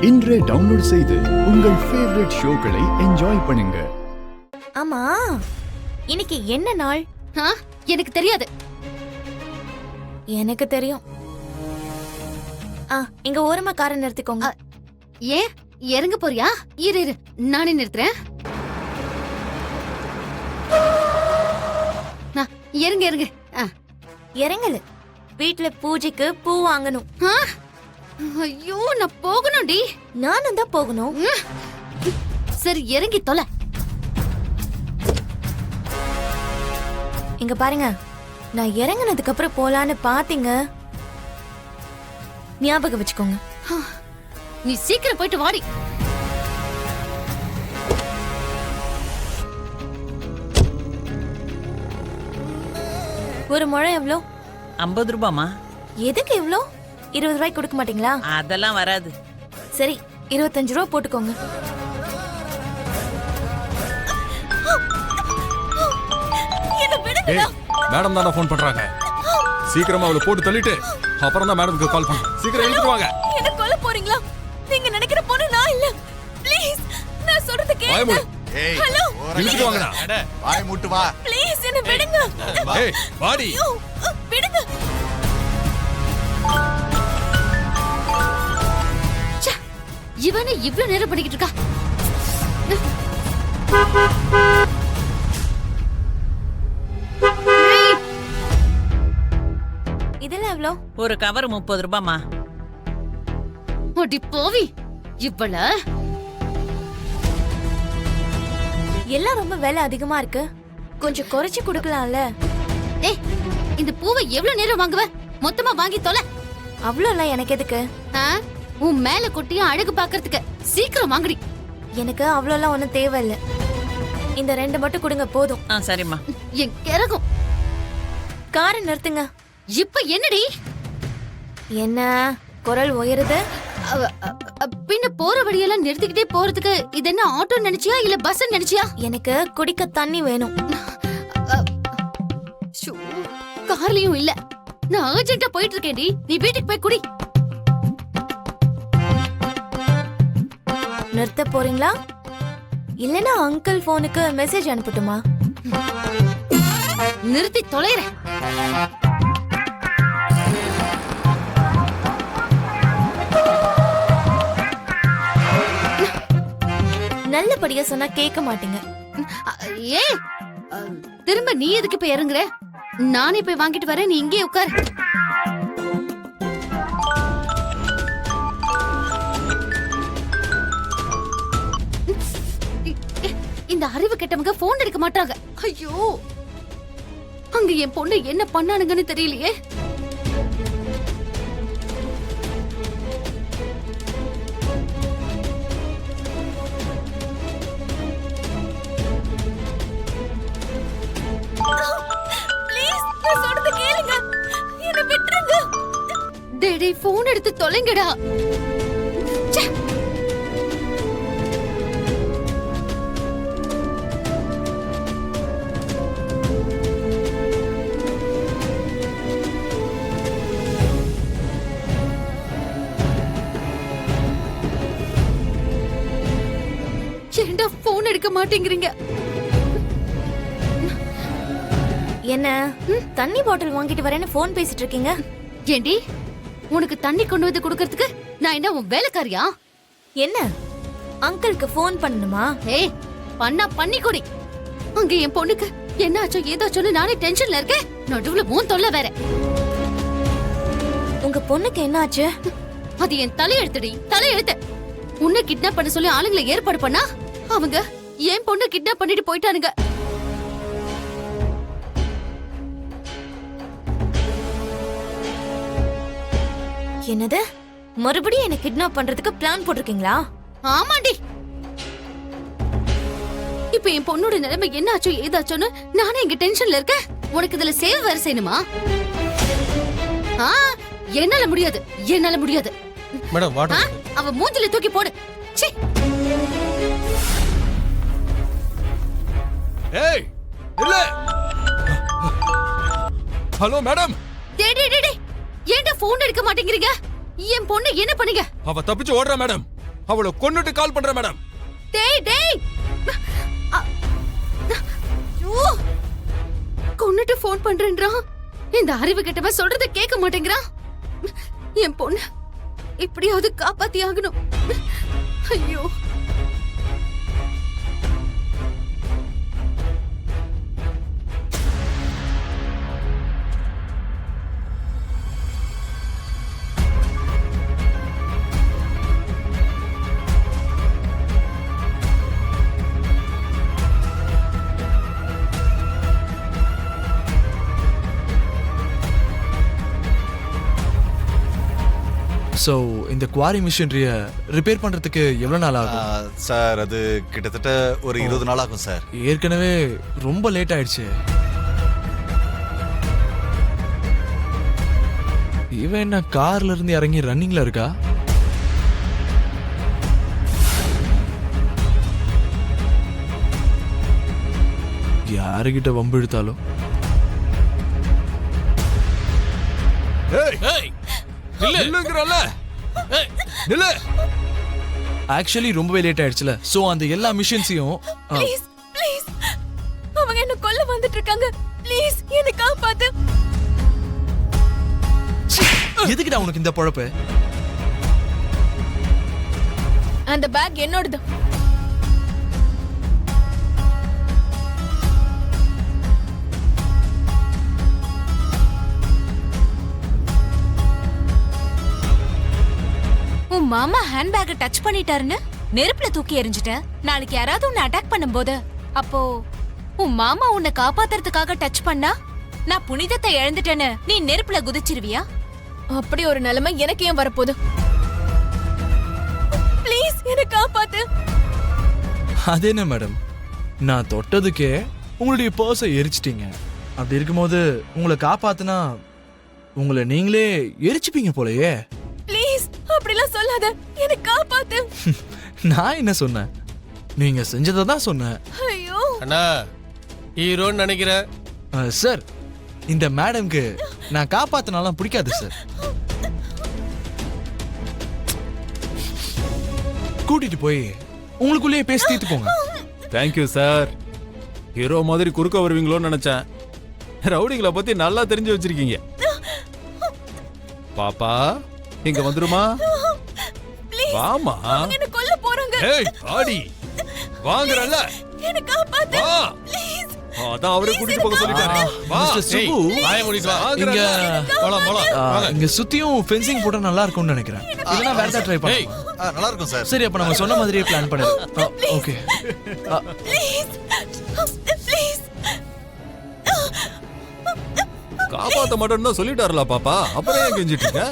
இன்றே டவுன்லோட் செய்து உங்கள் ஃபேவரட் ஷோக்களை என்ஜாய் பண்ணுங்க. ஆமா, இன்னைக்கு என்ன நாள்? எனக்கு தெரியாது. எனக்கு தெரியும். இங்க ஓரமா காரை நிறுத்திக்கோங்க. ஏன் இறங்க போறியா? இரு நானே நிறுத்துறேன். இறங்க இறங்க. இறங்கல. வீட்டுல பூஜைக்கு பூ வாங்கணும். ஐயோ, நான் போகணும்டி. நானும் தான் போகணும். சரி இறங்கி தொலை. இங்க பாருங்க, நான் இறங்கினதுக்கு அப்புறம் போலான்னு பாத்தீங்க, ஞாபகம் வச்சுக்கோங்க. நீ சீக்கிரம் போயிட்டு வாடி. ஒரு முழம் எவ்வளோ? 50 ரூபாமா? எதுக்கு எவ்வளோ? 20 ரூபாய்க்கு கொடுக்க மாட்டீங்களா? அதெல்லாம் வராது. சரி, 25 ரூபா போட்டுக்கோங்க. மேடம் தான் ஃபோன் பண்றாங்க. சீக்கிரமா அவளை போட்டு தள்ளிட்டு அப்புறம் தான் மேடம்க்கு கால் பண்ணு. சீக்கிரம் எழுந்துருவாங்க. என்ன கொல்ல போறீங்களா? நீங்க நினைக்கிற பொண்ணு நான் இல்ல. ப்ளீஸ், நான் சொல்றது கேளுங்க. ஹலோ, இழுத்துட்டு வாங்கடா. வாய் மூட்டு வா. ப்ளீஸ் என்ன விடுங்க. ஏய், வாடி. விடுங்க. இவனை இவ்ளோ நேரம் பண்ணிக்கிட்டு இருக்கா? இதெல்லாம் எவ்வளோ? ஒரு கவர் 30 ரூபாமா? அடி போவி, இவ்வள எல்லாம் ரொம்ப விலை அதிகமா இருக்கு. கொஞ்சம் குறைச்சு கொடுக்கலாம்ல. ஏய், இந்த பூவை எவ்வளவு நேரம் வாங்குவ? மொத்தமா வாங்கி தொலை. அவ்வளோலாம் எனக்கு எதுக்கு? உன் மேல கொட்டியும் அழகு பாக்குறதுக்கு. சீக்கிரம் வாங்குடி. எனக்கு அவ்வளோலாம் ஒன்றும் தேவையில்லை. இந்த 2 மட்டும் கொடுங்க போதும். சரிம்மா. என் கிறகும். காரை நிறுத்துங்க. இப்ப என்னடி? என்ன குரல் உயருது? பின்ன போற வழியெல்லாம் நிறுத்திக்கிட்டே போறதுக்கு இது என்ன ஆட்டோ நினைச்சியா இல்ல பஸ் நினைச்சியா? எனக்கு குடிக்க தண்ணி வேணும். கார்லயும் இல்ல. நான் அர்ஜென்ட்டா போயிட்டு இருக்கேன்டி. நீ வீட்டுக்கு போய் குடி. நிறுத்த போறீங்களா? இல்லனா அங்கிள் போனுக்கு மெசேஜ் அனுப்பட்டுமா? நிறுத்தி தொலைறேன். நல்லபடியா சொன்னா கேட்க மாட்டீங்க. ஏ, திரும்ப நீ எதுக்கு போய் இறங்குற? நானே போய் வாங்கிட்டு வரேன். நீ இங்கே உட்கார். இந்த அறிவு கெட்டவங்க போன் எடுக்க மாட்டாங்க. ஐயோ, அங்க என் பொண்ணு என்ன பண்ணானுங்கன்னு தெரியலையே. டேய், போன் எடுத்து தொலைங்கடா. ஏண்டா போன் எடுக்க மாட்டேங்கிறீங்க? என்ன தண்ணி பாட்டில் வாங்கிட்டு வரேன்னு போன் பேசிட்டு இருக்கீங்க? ஏண்டி, உனக்கு தண்ணி கொண்டு வந்து கொடுக்கறதுக்கு நான் என்ன உன் வேலைக்காரியா? என்ன அங்கிளுக்கு போன் பண்ணணுமா? ஏய், பண்ணி கொடி. அங்க என் பொண்ணுக்கு என்ன ஆச்சோ ஏதாச்சோன்னு நானே டென்ஷன்ல இருக்கேன். நடுவுல உன் தொல்லை வேற. உங்க பொண்ணுக்கு என்ன ஆச்சு? அது என் தலையெழுத்துடி, தலையெழுத்து. உன்னை கிட்னாப் பண்ண சொல்லி ஆளுங்களை ஏற்பாடு பண்ணா அவங்க என் பொண்ணு கிட்னாப் பண்ணிட்டு போயிட்டானுங்க. என்னது? மறுபடியும் என்ன கிட்னாப் பண்றதுக்கு பிளான் போட்டிருக்கீங்களா? ஆமாண்டி. இப்ப என் பொண்ணோட நிலைமை என்ன ஆச்சோ ஏதாச்சோன்னு நானே இங்க டென்ஷன்ல இருக்கேன். உனக்கு இதுல சேவ் வேற செய்யணுமா? என்னால முடியாது, என்னால முடியாது. Madam water. அவ மூஞ்சில தூக்கி போடு. சீ. ஏய், இல்ல. Hello madam. டேய் டேய் டேய், ஏன்டா போன் எடுக்க மாட்டேங்கிறீங்க? என் பொண்ணு என்ன பண்ணீங்க? அவ தப்பிச்சு ஓடுறா மேடம். அவளை கொன்னுட்டு கால் பண்றேன் மேடம். டேய் டேய் ஐயோ! கொன்னுட்டு ஃபோன் பண்றேன்றான். இந்த அறிவு கெட்டவன் சொல்றத கேட்க மாட்டேங்கிறான். என் பொண்ணு எப்படியாவது காப்பாத்தி ஆகணும். ஐயோ! ஸோ இந்த குவாரி மிஷினரிய ரிப்பேர் பண்ணுறதுக்கு எவ்வளோ நாள் ஆகும்? சார் அது கிட்டத்தட்ட ஒரு 20 நாள் ஆகும் சார். ஏற்கனவே ரொம்ப லேட் ஆயிடுச்சு. இவன் என்ன கார்ல இருந்து இறங்கி ரன்னிங்ல இருக்கா? யாருகிட்ட வம்பு இழுத்தாலும் இல்லங்கறல. நில்லு. ஆக்சுவலி ரொம்பவே லேட் ஆயிடுச்சுல. ஸோ அந்த எல்லா மிஷின்ஸையும் ப்ளீஸ் ப்ளீஸ் அவங்க என்ன கொல்ல வந்துட்டு இருக்காங்க. ப்ளீஸ் என்ன காப்பாத்து. எதுக்குடா உனக்கு இந்த பொழப்பு? அந்த பேக் என்னோடது. உன் மாமா ஹேண்ட்பேக்கை டச் பண்ணிட்டாருன்னு நெருப்புல தூக்கி எறிஞ்சிட்ட. நாளைக்கு யாராவது உன்னை அட்டாக் பண்ணும்போது அப்போ உன் மாமா உன்னை காப்பாத்துறதுக்காக டச் பண்ணா நான் புனிதத்தை இழந்துட்டேன்னு நீ நெருப்புல குதிச்சிருவியா? அப்படி ஒரு நிலைமை எனக்கு ஏன் வரப்போகுது? ப்ளீஸ் என்ன காப்பாத்து. அது என்ன மேடம், நான் தொட்டதுக்கே உங்களுடைய பர்ஸை எரிச்சிட்டீங்க. அப்படி இருக்கும்போது உங்களை காப்பாத்துனா உங்களை நீங்களே எரிச்சுப்பீங்க போலயே. ப்ளீஸ் அப்படிலாம் சொல்லாத. என்ன காப்பாத்து. நான் என்ன சொன்னேன்? நீங்க செஞ்சதை தான் சொன்னேன். ஐயோ அண்ணா ஹீரோன்னு நினைக்கிறேன். சார், இந்த மேடம்க்கு நான் காப்பாத்தினாலாம் பிடிக்காது சார். கூட்டிட்டு போய் உங்களுக்குள்ளேயே பேசி தீர்த்து போங்க. Thank you sir. ஹீரோ மாதிரி குறுக்க வருவீங்களோன்னு நினைச்சேன். ரவுடிங்களை பத்தி நல்லா தெரிஞ்சு வச்சிருக்கீங்க. பாப்பா இங்க வந்துருமா? ப்ளீஸ் வாமா. அவங்க என்ன கொல்ல போறாங்க. ஏய் ஆடி வாங்குறல்ல. என்ன காப்பாத்து. வா. ப்ளீஸ் அதான் அவரே கூட்டிட்டு போக சொல்லிட்டாரு. வா. மிஸ்டர் சுப்பு, வாயை மூடிட்டு வா. இங்க போலாம் போலாம். இங்க சுத்தியும் ஃபென்சிங் போட்டா நல்லா இருக்கும்னு நினைக்கிறேன். இல்லனா வேற ஏதாவது ட்ரை ஏய். பண்ணலாம். நல்லா இருக்கும் சார். சரி, அப்ப நம்ம சொன்ன மாதிரியே பிளான் பண்ணுங்க. ஓகே. ப்ளீஸ் ப்ளீஸ் காப்பாத்த மாட்டேன்னு தான் சொல்லிட்டாருல பாப்பா. அப்புறம் ஏன் கெஞ்சிட்டு இருக்க?